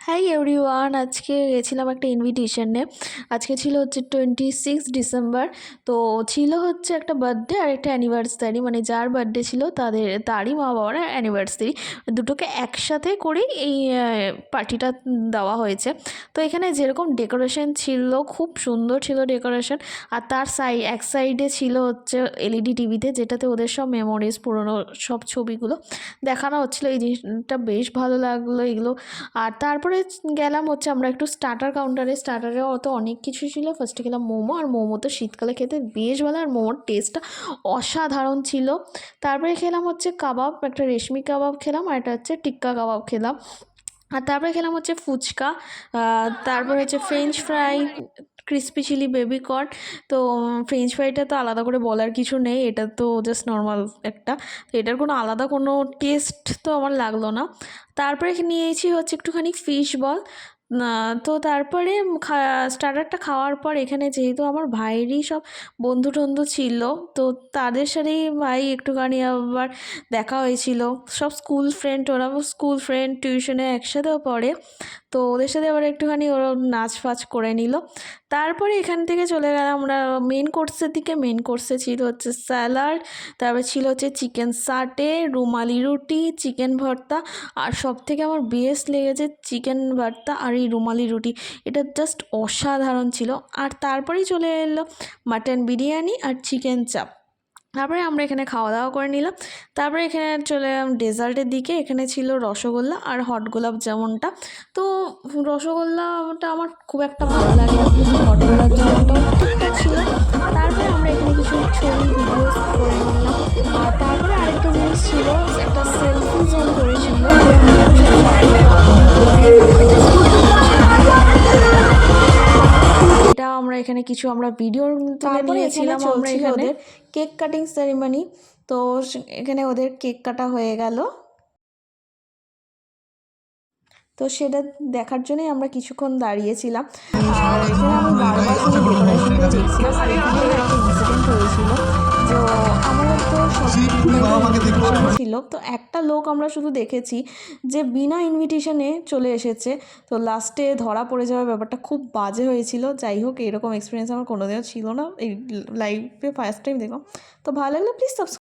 Hi everyone, আজকে গেছিলাম একটা ইনভিটেশনে। আজকে ছিল হচ্ছে 26 ডিসেম্বর। তো ছিল হচ্ছে একটা বার্থডে আর একটা অ্যানিভার্সারি, মানে যার বার্থডে ছিল তারই মা বাবার অ্যানিভার্সারি, দুটোকে একসাথে করেই এই পার্টিটা দেওয়া হয়েছে। তো এখানে যেরকম ডেকোরেশন ছিল, খুব সুন্দর ছিল ডেকোরেশন। আর তার এক সাইডে ছিল হচ্ছে এলইডি টিভিতে, যেটাতে ওদের সব মেমোরিজ, পুরনো সব ছবিগুলো দেখানো হচ্ছিলো। এই জিনিসটা বেশ ভালো লাগলো এগুলো। আর তারপরে গেলাম হচ্ছে আমরা একটু স্টার্টারেও অত অনেক কিছু ছিল। ফার্স্টে গেলাম মোমো, আর মোমো তো শীতকালে খেতে বেশ ভালো, আর মোমোর টেস্টটা অসাধারণ ছিল। তারপরে খেলাম হচ্ছে কাবাব, একটা রেশমি কাবাব খেলাম, আর একটা হচ্ছে টিক্কা কাবাব খেলাম। আর তারপরে খেলাম হচ্ছে ফুচকা, তারপরে হচ্ছে French fry, crispy chilli baby corn. তো ফ্রেঞ্চ ফ্রাইটা তো আলাদা করে বলার কিছু নেই, এটা তো জাস্ট নর্মাল একটা, তো এটার কোনো আলাদা কোনো টেস্ট তো আমার লাগলো না। তারপরে নিয়েছি হচ্ছে একটুখানি ফিশ বল। তো তারপরে স্টার্টারটা খাওয়ার পর এখানে যেহেতু আমার ভাইয়েরই সব বন্ধু টন্ধু ছিল, তো তাদের সাথেই ভাই একটুখানি আবার দেখা হয়েছিল। সব স্কুল ফ্রেন্ড, ওরা স্কুল ফ্রেন্ড, টিউশনে একসাথেও পড়ে, তো ওদের সাথে আবার একটুখানি ওরা নাচ ফাচ করে নিল। তারপরে এখান থেকে চলে গেলাম আমরা মেন কোর্সের দিকে। মেন কোর্সে ছিল হচ্ছে স্যালাড, তারপরে ছিল হচ্ছে চিকেন সাটে, রুমালি রুটি, চিকেন ভর্তা, আর সব থেকে আমার বেস্ট লেগেছে চিকেন ভর্তা আর এই রুমালি রুটি, এটা জাস্ট অসাধারণ ছিল। আর তারপরেই চলে এলো মাটন বিরিয়ানি আর চিকেন চাপ। তারপরে আমরা এখানে খাওয়া দাওয়া করে নিলাম। তারপরে এখানে চলে এলাম ডেজার্টের দিকে। এখানে ছিল রসগোল্লা আর হট গোলাপ জামুনটা। তো রসগোল্লাটা আমার খুব একটা ভালো লাগে না, হট গোলাপ জামুনটাও ঠিকঠাক ছিল। তারপরে আমরা এখানে কিছু ছবি ভিডিওস করে নিলাম। আর তারপরে আরেকটা জিনিস ছিল, একটা সেলফি জোন করেছিল। এটা আমরা এখানে কিছু আমরা ভিডিও তুলে নিয়েছিলাম। আমরা এখানে কেক কাটিং সেরিমনি, তো এখানে ওদের কেক কাটা হয়ে গেল। তো সেটা দেখার জন্যই আমরা কিছুক্ষণ দাঁড়িয়েছিলাম। আর এখানে আমি বারবার শুধু ডেকোরেশনটাই দেখছিলাম। আর এখানে একটা ইনসিডেন্ট হয়েছিল, তো আমাদের তো সব ছিল, তো একটা লোক আমরা শুধু দেখেছি যে বিনা ইনভিটেশনে চলে এসেছে। তো লাস্টে ধরা পড়ে যাওয়ার ব্যাপারটা খুব বাজে হয়েছিল। যাই হোক, এরকম এক্সপিরিয়েন্স আমার কোনোদিনও ছিল না, এই লাইফে ফার্স্ট টাইম দেখলাম। তো ভালো লাগলে প্লিজ সাবস্ক্রাইব।